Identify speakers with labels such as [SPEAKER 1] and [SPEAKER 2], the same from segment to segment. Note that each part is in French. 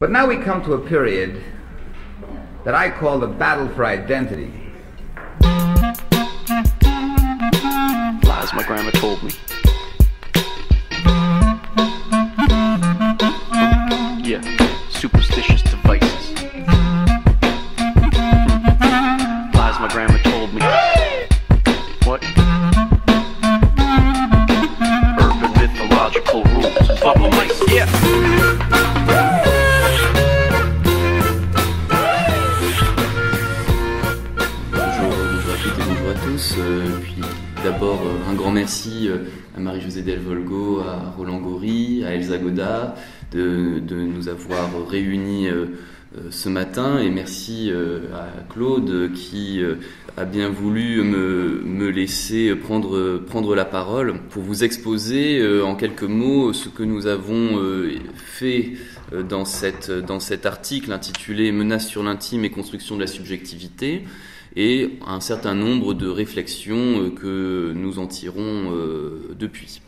[SPEAKER 1] But now we come to a period that I call the battle for identity.
[SPEAKER 2] Lies my grandma told me. Yeah, superstitious devices. Lies my grandma told me. What? Urban mythological rules. Bubble lace. Yeah.
[SPEAKER 3] Puis d'abord un grand merci à Marie-Josée Delvolgo, à Roland Gori, à Elsa Godard de nous avoir réunis ce matin, et merci à Claude qui a bien voulu me laisser prendre la parole pour vous exposer en quelques mots ce que nous avons fait dans cet article intitulé « Menaces sur l'intime et construction de la subjectivité », et un certain nombre de réflexions que nous en tirons depuis.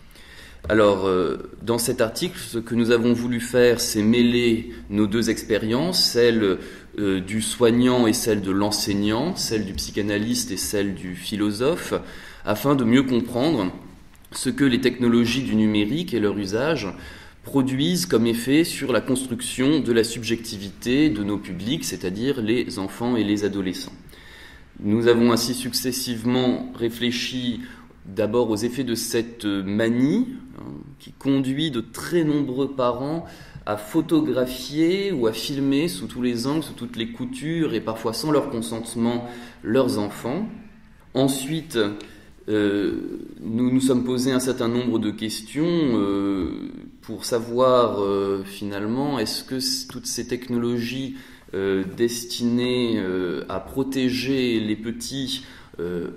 [SPEAKER 3] Alors, dans cet article, ce que nous avons voulu faire, c'est mêler nos deux expériences, celle du soignant et celle de l'enseignant, celle du psychanalyste et celle du philosophe, afin de mieux comprendre ce que les technologies du numérique et leur usage produisent comme effet sur la construction de la subjectivité de nos publics, c'est-à-dire les enfants et les adolescents. Nous avons ainsi successivement réfléchi d'abord aux effets de cette manie qui conduit de très nombreux parents à photographier ou à filmer sous tous les angles, sous toutes les coutures et parfois sans leur consentement leurs enfants. Ensuite, nous nous sommes posé un certain nombre de questions pour savoir finalement est-ce que toutes ces technologies destinées à protéger les petits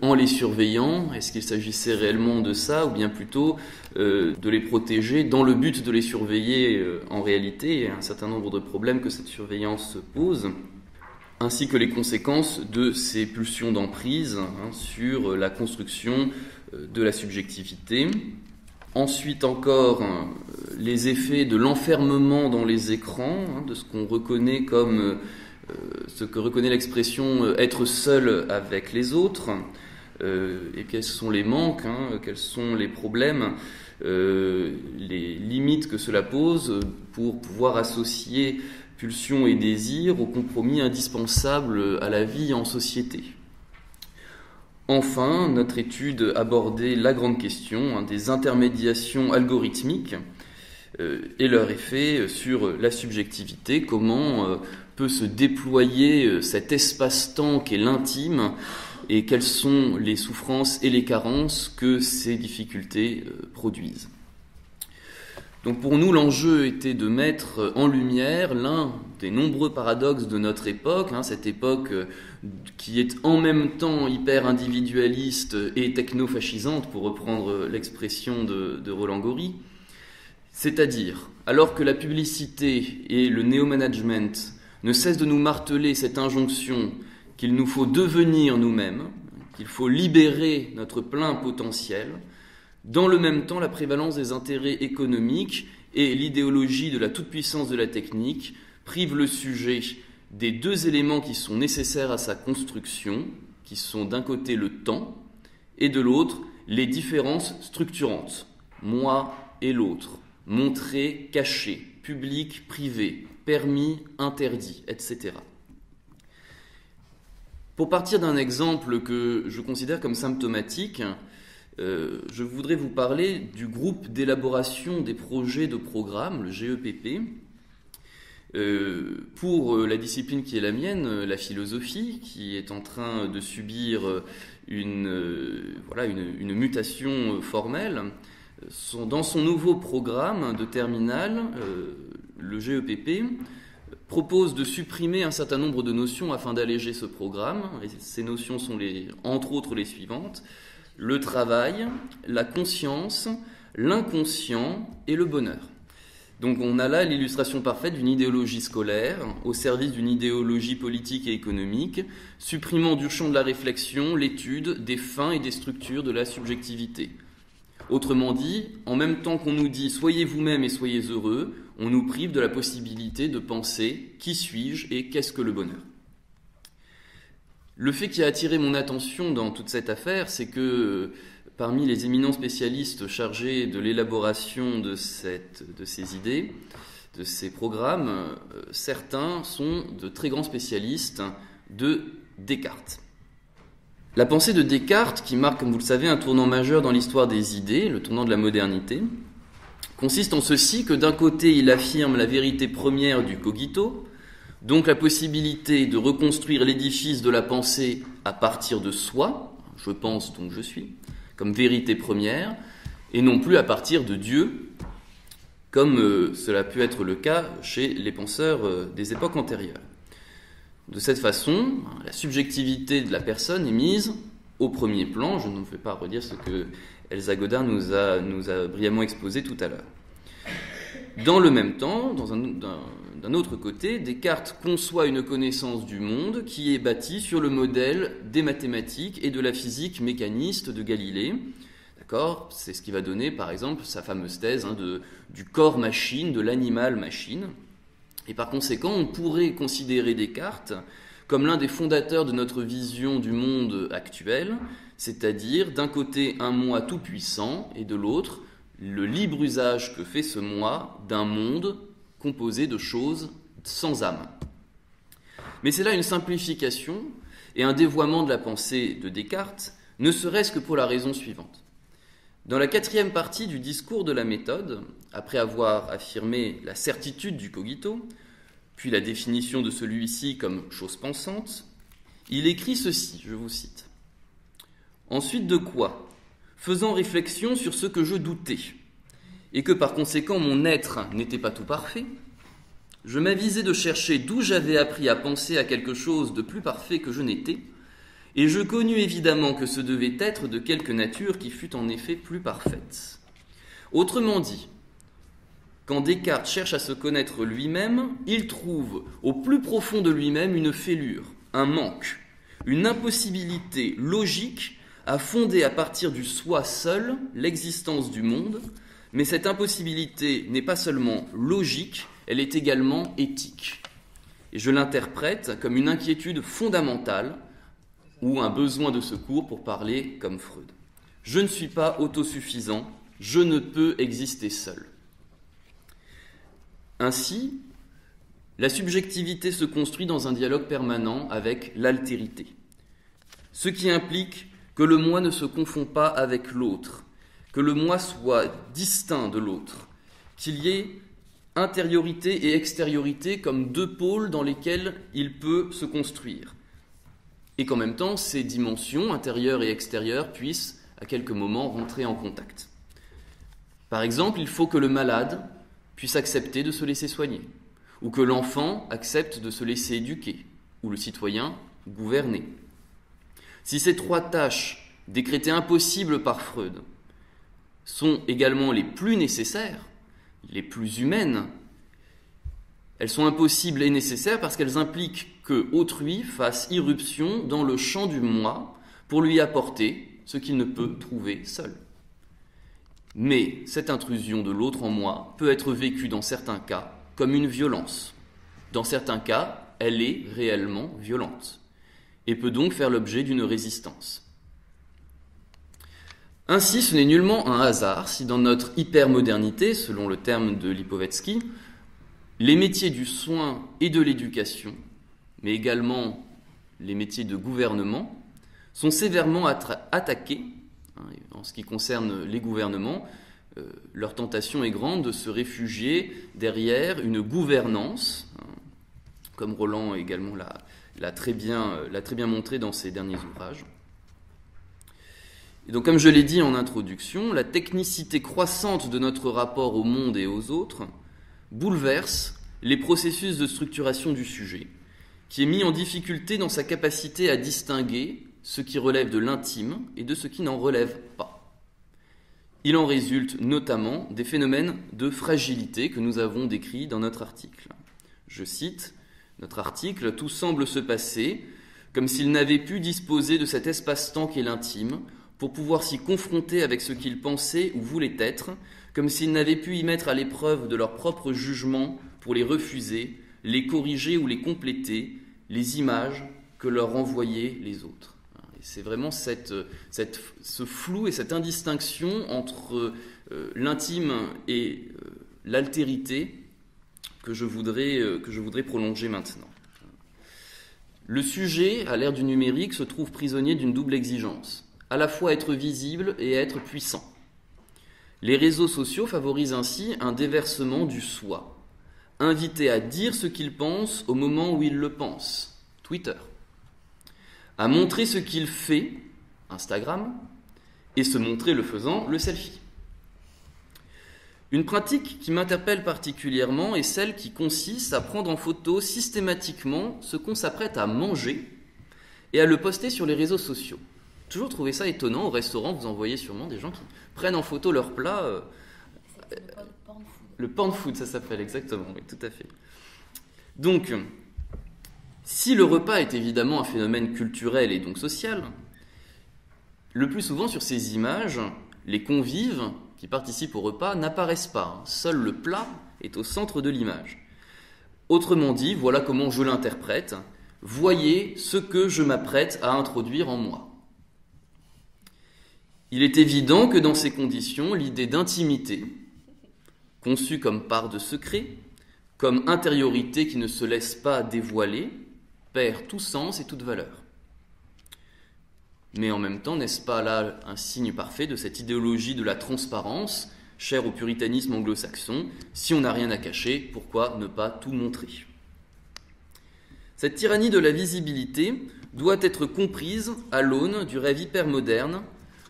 [SPEAKER 3] en les surveillant, est-ce qu'il s'agissait réellement de ça, ou bien plutôt de les protéger dans le but de les surveiller en réalité, et un certain nombre de problèmes que cette surveillance pose, ainsi que les conséquences de ces pulsions d'emprise sur la construction de la subjectivité. Ensuite encore, les effets de l'enfermement dans les écrans, de ce qu'on reconnaît comme ce que reconnaît l'expression être seul avec les autres, et quels sont les manques, quels sont les problèmes, les limites que cela pose pour pouvoir associer pulsion et désir au compromis indispensable à la vie en société. Enfin, notre étude abordait la grande question des intermédiations algorithmiques et leur effet sur la subjectivité, comment peut se déployer cet espace-temps qu'est l'intime et quelles sont les souffrances et les carences que ces difficultés produisent. Donc pour nous, l'enjeu était de mettre en lumière l'un des nombreux paradoxes de notre époque, cette époque qui est en même temps hyper individualiste et techno-fascisante, pour reprendre l'expression de Roland Gori. C'est-à-dire, alors que la publicité et le néo-management ne cessent de nous marteler cette injonction qu'il nous faut devenir nous-mêmes, qu'il faut libérer notre plein potentiel, dans le même temps, la prévalence des intérêts économiques et l'idéologie de la toute-puissance de la technique privent le sujet des deux éléments qui sont nécessaires à sa construction, qui sont d'un côté le temps, et de l'autre les différences structurantes, moi et l'autre, montré, caché, public, privé, permis, interdit, etc. Pour partir d'un exemple que je considère comme symptomatique, je voudrais vous parler du groupe d'élaboration des projets de programme, le GEPP, pour la discipline qui est la mienne, la philosophie, qui est en train de subir une mutation formelle. Dans son nouveau programme de terminale, le GEPP propose de supprimer un certain nombre de notions afin d'alléger ce programme. Et ces notions sont entre autres les suivantes: le travail, la conscience, l'inconscient et le bonheur. Donc on a là l'illustration parfaite d'une idéologie scolaire au service d'une idéologie politique et économique, supprimant du champ de la réflexion l'étude des fins et des structures de la subjectivité. Autrement dit, en même temps qu'on nous dit « soyez vous-même et soyez heureux », on nous prive de la possibilité de penser qui suis-je et qu'est-ce que le bonheur. Le fait qui a attiré mon attention dans toute cette affaire, c'est que parmi les éminents spécialistes chargés de l'élaboration de ces idées, de ces programmes, certains sont de très grands spécialistes de Descartes. La pensée de Descartes, qui marque, comme vous le savez, un tournant majeur dans l'histoire des idées, le tournant de la modernité, consiste en ceci que d'un côté, il affirme la vérité première du cogito, donc la possibilité de reconstruire l'édifice de la pensée à partir de soi, je pense donc je suis, comme vérité première, et non plus à partir de Dieu, comme cela a pu être le cas chez les penseurs des époques antérieures. De cette façon, la subjectivité de la personne est mise au premier plan. Je ne vais pas redire ce que Elsa Godard nous a brillamment exposé tout à l'heure. Dans le même temps, d'un autre côté, Descartes conçoit une connaissance du monde qui est bâtie sur le modèle des mathématiques et de la physique mécaniste de Galilée. D'accord ? C'est ce qui va donner, par exemple, sa fameuse thèse du corps-machine, de l'animal-machine. Et par conséquent, on pourrait considérer Descartes comme l'un des fondateurs de notre vision du monde actuel, c'est-à-dire d'un côté un moi tout-puissant et de l'autre le libre usage que fait ce moi d'un monde composé de choses sans âme. Mais c'est là une simplification et un dévoiement de la pensée de Descartes, ne serait-ce que pour la raison suivante. Dans la 4e partie du discours de la méthode, après avoir affirmé la certitude du cogito, puis la définition de celui-ci comme chose pensante, il écrit ceci, je vous cite. « Ensuite de quoi, faisant réflexion sur ce que je doutais, et que par conséquent mon être n'était pas tout parfait, je m'avisai de chercher d'où j'avais appris à penser à quelque chose de plus parfait que je n'étais, et je connus évidemment que ce devait être de quelque nature qui fût en effet plus parfaite. Autrement dit, quand Descartes cherche à se connaître lui-même, il trouve au plus profond de lui-même une fêlure, un manque, une impossibilité logique à fonder à partir du soi seul l'existence du monde, mais cette impossibilité n'est pas seulement logique, elle est également éthique. Et je l'interprète comme une inquiétude fondamentale ou un besoin de secours pour parler comme Freud. Je ne suis pas autosuffisant, je ne peux exister seul. Ainsi, la subjectivité se construit dans un dialogue permanent avec l'altérité, ce qui implique que le moi ne se confond pas avec l'autre, que le moi soit distinct de l'autre, qu'il y ait intériorité et extériorité comme deux pôles dans lesquels il peut se construire, et qu'en même temps, ces dimensions, intérieures et extérieures, puissent à quelques moments rentrer en contact. Par exemple, il faut que le malade puisse accepter de se laisser soigner, ou que l'enfant accepte de se laisser éduquer, ou le citoyen gouverner. Si ces trois tâches, décrétées impossibles par Freud, sont également les plus nécessaires, les plus humaines, elles sont impossibles et nécessaires parce qu'elles impliquent que autrui fasse irruption dans le champ du moi pour lui apporter ce qu'il ne peut trouver seul. Mais cette intrusion de l'autre en moi peut être vécue dans certains cas comme une violence. Dans certains cas, elle est réellement violente et peut donc faire l'objet d'une résistance. Ainsi, ce n'est nullement un hasard si dans notre hypermodernité, selon le terme de Lipovetsky, les métiers du soin et de l'éducation, mais également les métiers de gouvernement, sont sévèrement attaqués. En ce qui concerne les gouvernements, leur tentation est grande de se réfugier derrière une gouvernance, comme Roland également l'a très bien montré dans ses derniers ouvrages. Et donc, comme je l'ai dit en introduction, la technicité croissante de notre rapport au monde et aux autres bouleverse les processus de structuration du sujet, qui est mis en difficulté dans sa capacité à distinguer ce qui relève de l'intime et de ce qui n'en relève pas. Il en résulte notamment des phénomènes de fragilité que nous avons décrits dans notre article. Je cite notre article « Tout semble se passer comme s'il n'avait pu disposer de cet espace-temps qu'est l'intime pour pouvoir s'y confronter avec ce qu'il pensait ou voulait être, comme s'ils n'avaient pu y mettre à l'épreuve de leur propre jugement pour les refuser, les corriger ou les compléter, les images que leur renvoyaient les autres. Et c'est vraiment ce flou et cette indistinction entre l'intime et l'altérité que je voudrais prolonger maintenant. Le sujet, à l'ère du numérique, se trouve prisonnier d'une double exigence, à la fois être visible et être puissant. Les réseaux sociaux favorisent ainsi un déversement du soi, invité à dire ce qu'il pense au moment où il le pense, Twitter, à montrer ce qu'il fait, Instagram, et se montrer le faisant, le selfie. Une pratique qui m'interpelle particulièrement est celle qui consiste à prendre en photo systématiquement ce qu'on s'apprête à manger et à le poster sur les réseaux sociaux. Toujours trouvé ça étonnant. Au restaurant, vous en voyez sûrement des gens qui prennent en photo leur plat. Le pan food, ça s'appelle exactement, oui, tout à fait. Donc, si le repas est évidemment un phénomène culturel et donc social, le plus souvent sur ces images, les convives qui participent au repas n'apparaissent pas. Seul le plat est au centre de l'image. Autrement dit, voilà comment je l'interprète. Voyez ce que je m'apprête à introduire en moi. Il est évident que dans ces conditions, l'idée d'intimité, conçue comme part de secret, comme intériorité qui ne se laisse pas dévoiler, perd tout sens et toute valeur. Mais en même temps, n'est-ce pas là un signe parfait de cette idéologie de la transparence, chère au puritanisme anglo-saxon? Si on n'a rien à cacher, pourquoi ne pas tout montrer? Cette tyrannie de la visibilité doit être comprise à l'aune du rêve hypermoderne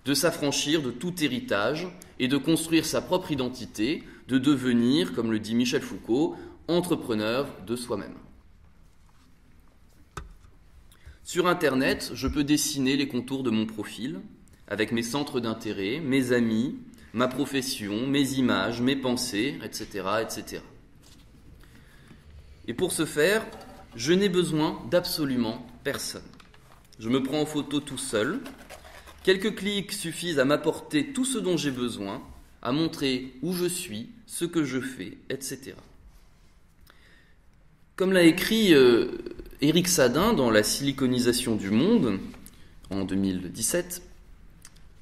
[SPEAKER 3] de s'affranchir de tout héritage et de construire sa propre identité, de devenir, comme le dit Michel Foucault, entrepreneur de soi-même. Sur Internet, je peux dessiner les contours de mon profil, avec mes centres d'intérêt, mes amis, ma profession, mes images, mes pensées, etc., etc. Et pour ce faire, je n'ai besoin d'absolument personne. Je me prends en photo tout seul. Quelques clics suffisent à m'apporter tout ce dont j'ai besoin, à montrer où je suis, ce que je fais, etc. Comme l'a écrit Éric Sadin dans La siliconisation du monde, en 2017,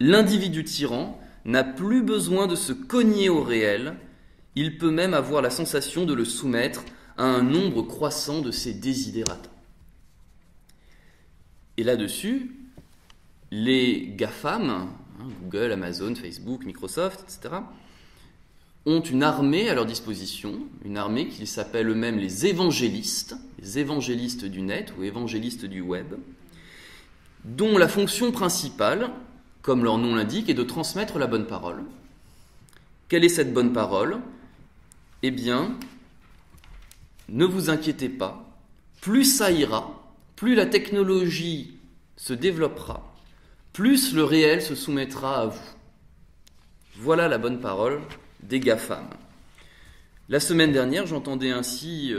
[SPEAKER 3] l'individu tyran n'a plus besoin de se cogner au réel, il peut même avoir la sensation de le soumettre à un nombre croissant de ses désidérata. Et là-dessus, les GAFAM, Google, Amazon, Facebook, Microsoft, etc., ont une armée à leur disposition, une armée qu'ils s'appellent eux-mêmes les évangélistes du net ou évangélistes du web, dont la fonction principale, comme leur nom l'indique, est de transmettre la bonne parole. Quelle est cette bonne parole? Eh bien, ne vous inquiétez pas, plus ça ira, plus la technologie se développera, plus le réel se soumettra à vous. Voilà la bonne parole des GAFAM. La semaine dernière, j'entendais ainsi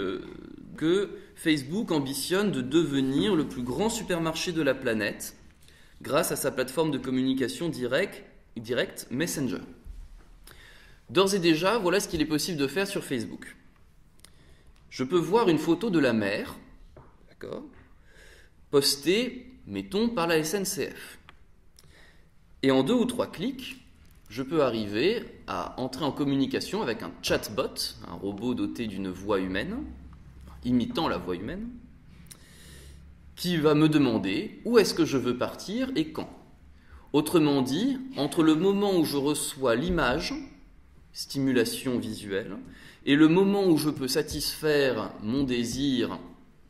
[SPEAKER 3] que Facebook ambitionne de devenir le plus grand supermarché de la planète grâce à sa plateforme de communication directe Messenger. D'ores et déjà, voilà ce qu'il est possible de faire sur Facebook. Je peux voir une photo de la mer, d'accord, postée, mettons, par la SNCF. Et en 2 ou 3 clics, je peux arriver à entrer en communication avec un chatbot, un robot doté d'une voix humaine, imitant la voix humaine, qui va me demander où est-ce que je veux partir et quand. Autrement dit, entre le moment où je reçois l'image, stimulation visuelle, et le moment où je peux satisfaire mon désir,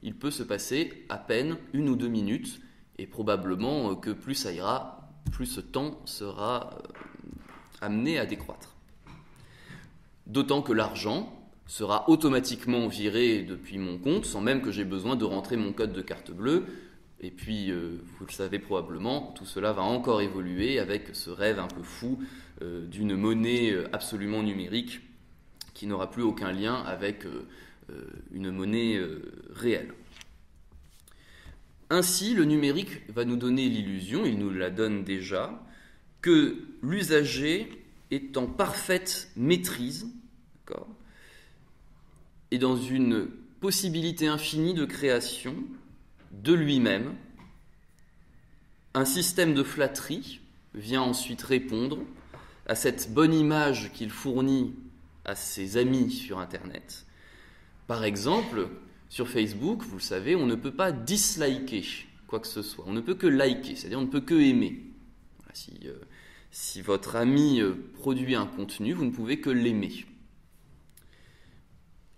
[SPEAKER 3] il peut se passer à peine 1 ou 2 minutes, et probablement que plus ça ira, plus ce temps sera amené à décroître. D'autant que l'argent sera automatiquement viré depuis mon compte sans même que j'ai besoin de rentrer mon code de carte bleue. Et puis, vous le savez probablement, tout cela va encore évoluer avec ce rêve un peu fou d'une monnaie absolument numérique qui n'aura plus aucun lien avec une monnaie réelle. Ainsi, le numérique va nous donner l'illusion, il nous la donne déjà, que l'usager est en parfaite maîtrise, d'accord, et dans une possibilité infinie de création de lui-même. Un système de flatterie vient ensuite répondre à cette bonne image qu'il fournit à ses amis sur Internet. Par exemple, sur Facebook, vous le savez, on ne peut pas disliker quoi que ce soit. On ne peut que liker, c'est-à-dire on ne peut que aimer. Voilà, si votre ami produit un contenu, vous ne pouvez que l'aimer.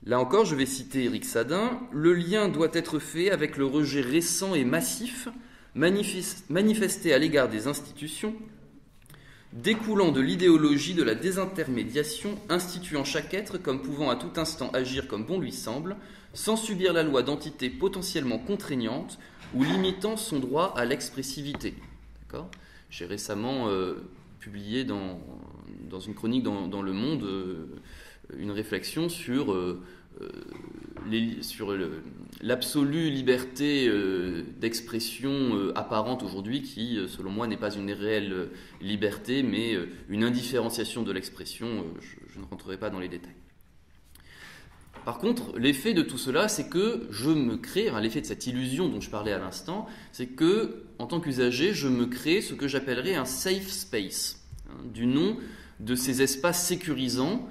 [SPEAKER 3] Là encore, je vais citer Éric Sadin, « Le lien doit être fait avec le rejet récent et massif manifesté à l'égard des institutions, découlant de l'idéologie de la désintermédiation, instituant chaque être comme pouvant à tout instant agir comme bon lui semble, sans subir la loi d'entité potentiellement contraignante ou limitant son droit à l'expressivité. » D'accord ? J'ai récemment publié dans une chronique dans Le Monde une réflexion sur l'absolue liberté d'expression apparente aujourd'hui qui, selon moi, n'est pas une réelle liberté, mais une indifférenciation de l'expression. Je ne rentrerai pas dans les détails. Par contre, l'effet de tout cela, c'est que je me crée, l'effet de cette illusion dont je parlais à l'instant, c'est que, en tant qu'usager, je me crée ce que j'appellerais un safe space, du nom de ces espaces sécurisants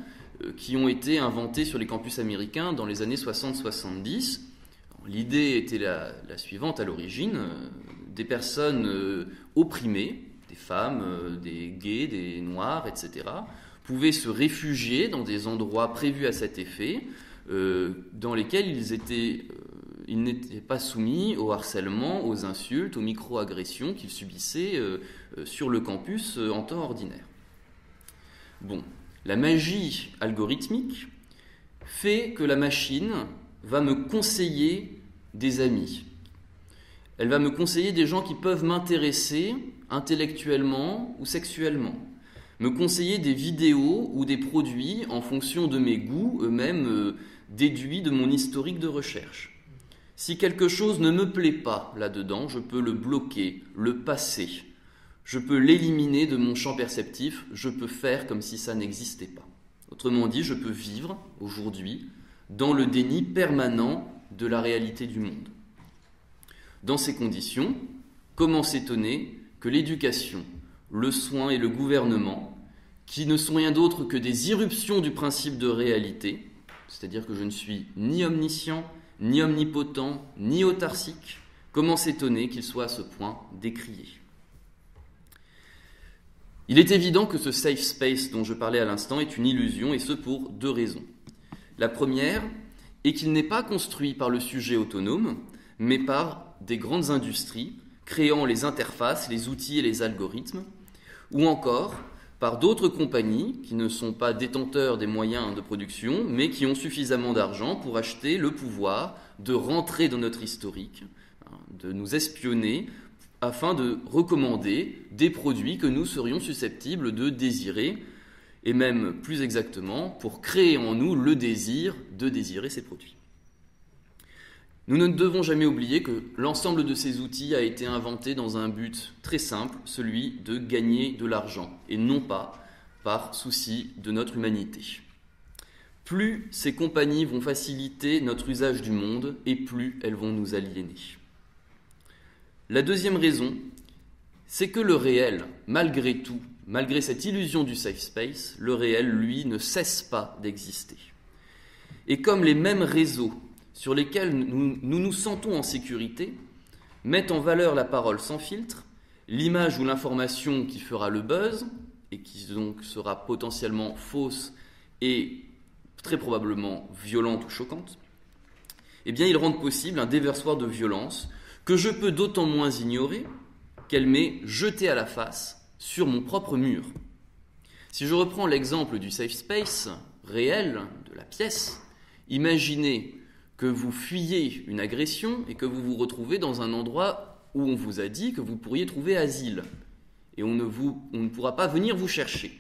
[SPEAKER 3] qui ont été inventés sur les campus américains dans les années 60-70. L'idée était la suivante à l'origine, des personnes opprimées, des femmes, des gays, des noirs, etc., pouvaient se réfugier dans des endroits prévus à cet effet, dans lesquels ils n'étaient pas soumis au harcèlement, aux insultes, aux micro-agressions qu'ils subissaient sur le campus en temps ordinaire. Bon, la magie algorithmique fait que la machine va me conseiller des amis. Elle va me conseiller des gens qui peuvent m'intéresser intellectuellement ou sexuellement. Me conseiller des vidéos ou des produits en fonction de mes goûts, eux-mêmes déduits de mon historique de recherche. Si quelque chose ne me plaît pas là-dedans, je peux le bloquer, le passer. Je peux l'éliminer de mon champ perceptif, je peux faire comme si ça n'existait pas. Autrement dit, je peux vivre aujourd'hui dans le déni permanent de la réalité du monde. Dans ces conditions, comment s'étonner que l'éducation, le soin et le gouvernement, qui ne sont rien d'autre que des irruptions du principe de réalité, c'est-à-dire que je ne suis ni omniscient, ni omnipotent, ni autarcique, comment s'étonner qu'ils soient à ce point décriés ? Il est évident que ce safe space dont je parlais à l'instant est une illusion, et ce pour deux raisons. La première est qu'il n'est pas construit par le sujet autonome, mais par des grandes industries créant les interfaces, les outils et les algorithmes, ou encore par d'autres compagnies qui ne sont pas détenteurs des moyens de production, mais qui ont suffisamment d'argent pour acheter le pouvoir de rentrer dans notre historique, de nous espionner, afin de recommander des produits que nous serions susceptibles de désirer, et même plus exactement, pour créer en nous le désir de désirer ces produits. Nous ne devons jamais oublier que l'ensemble de ces outils a été inventé dans un but très simple, celui de gagner de l'argent, et non pas par souci de notre humanité. Plus ces compagnies vont faciliter notre usage du monde, et plus elles vont nous aliéner. La deuxième raison, c'est que le réel, malgré tout, malgré cette illusion du safe space, le réel, lui, ne cesse pas d'exister. Et comme les mêmes réseaux sur lesquels nous nous sentons en sécurité mettent en valeur la parole sans filtre, l'image ou l'information qui fera le buzz, et qui donc sera potentiellement fausse et très probablement violente ou choquante, eh bien ils rendent possible un déversoir de violence que je peux d'autant moins ignorer qu'elle m'est jetée à la face sur mon propre mur. Si je reprends l'exemple du safe space réel, de la pièce, imaginez que vous fuyez une agression et que vous vous retrouvez dans un endroit où on vous a dit que vous pourriez trouver asile et on ne pourra pas venir vous chercher.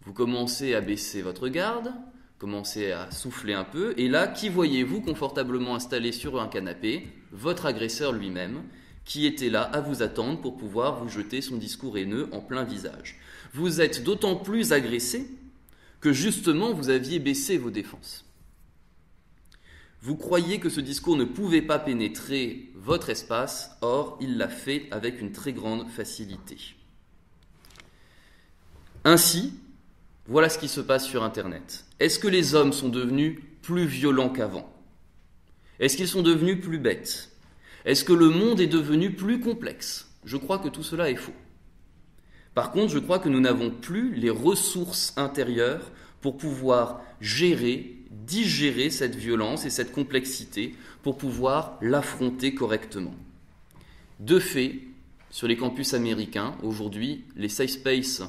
[SPEAKER 3] Vous commencez à baisser votre garde, commencez à souffler un peu, et là, qui voyez-vous confortablement installé sur un canapé ? Votre agresseur lui-même, qui était là à vous attendre pour pouvoir vous jeter son discours haineux en plein visage. Vous êtes d'autant plus agressé que justement vous aviez baissé vos défenses. Vous croyiez que ce discours ne pouvait pas pénétrer votre espace, or il l'a fait avec une très grande facilité. Ainsi, voilà ce qui se passe sur Internet. Est-ce que les hommes sont devenus plus violents qu'avant ? Est-ce qu'ils sont devenus plus bêtes ? Est-ce que le monde est devenu plus complexe ? Je crois que tout cela est faux. Par contre, je crois que nous n'avons plus les ressources intérieures pour pouvoir gérer, digérer cette violence et cette complexité, pour pouvoir l'affronter correctement. De fait, sur les campus américains, aujourd'hui, les safe spaces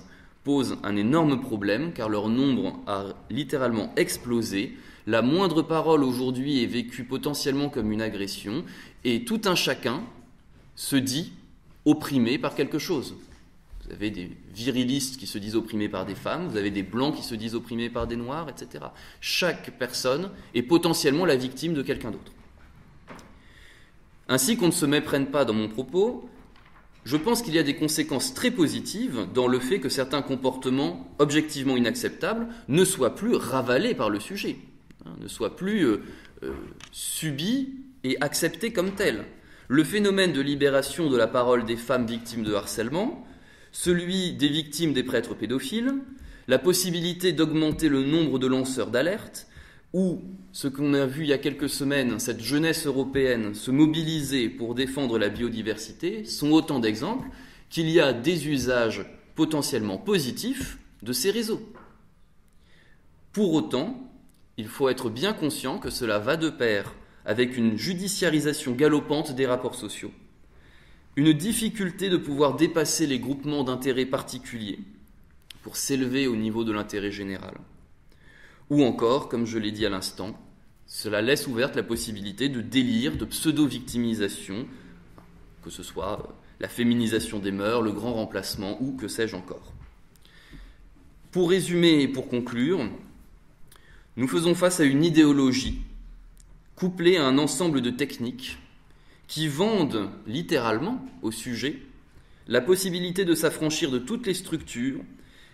[SPEAKER 3] posent un énorme problème car leur nombre a littéralement explosé. La moindre parole aujourd'hui est vécue potentiellement comme une agression et tout un chacun se dit opprimé par quelque chose. Vous avez des virilistes qui se disent opprimés par des femmes, vous avez des blancs qui se disent opprimés par des noirs, etc. Chaque personne est potentiellement la victime de quelqu'un d'autre. Ainsi qu'on ne se méprenne pas dans mon propos, je pense qu'il y a des conséquences très positives dans le fait que certains comportements objectivement inacceptables ne soient plus ravalés par le sujet, ne soient plus subis et acceptés comme tels. Le phénomène de libération de la parole des femmes victimes de harcèlement, celui des victimes des prêtres pédophiles, la possibilité d'augmenter le nombre de lanceurs d'alerte, ou ce qu'on a vu il y a quelques semaines, cette jeunesse européenne se mobiliser pour défendre la biodiversité, sont autant d'exemples qu'il y a des usages potentiellement positifs de ces réseaux. Pour autant, il faut être bien conscient que cela va de pair avec une judiciarisation galopante des rapports sociaux, une difficulté de pouvoir dépasser les groupements d'intérêts particuliers pour s'élever au niveau de l'intérêt général. Ou encore, comme je l'ai dit à l'instant, cela laisse ouverte la possibilité de délire, de pseudo-victimisation, que ce soit la féminisation des mœurs, le grand remplacement ou que sais-je encore. Pour résumer et pour conclure, nous faisons face à une idéologie couplée à un ensemble de techniques qui vendent littéralement au sujet la possibilité de s'affranchir de toutes les structures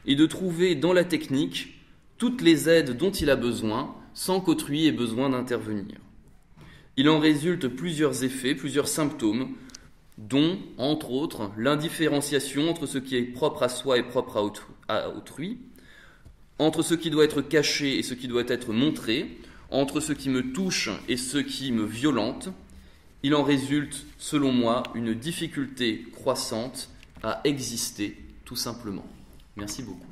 [SPEAKER 3] et de trouver dans la technique toutes les aides dont il a besoin sans qu'autrui ait besoin d'intervenir. Il en résulte plusieurs effets, plusieurs symptômes, dont, entre autres, l'indifférenciation entre ce qui est propre à soi et propre à autrui, entre ce qui doit être caché et ce qui doit être montré, entre ce qui me touche et ce qui me violente. Il en résulte, selon moi, une difficulté croissante à exister, tout simplement. Merci beaucoup.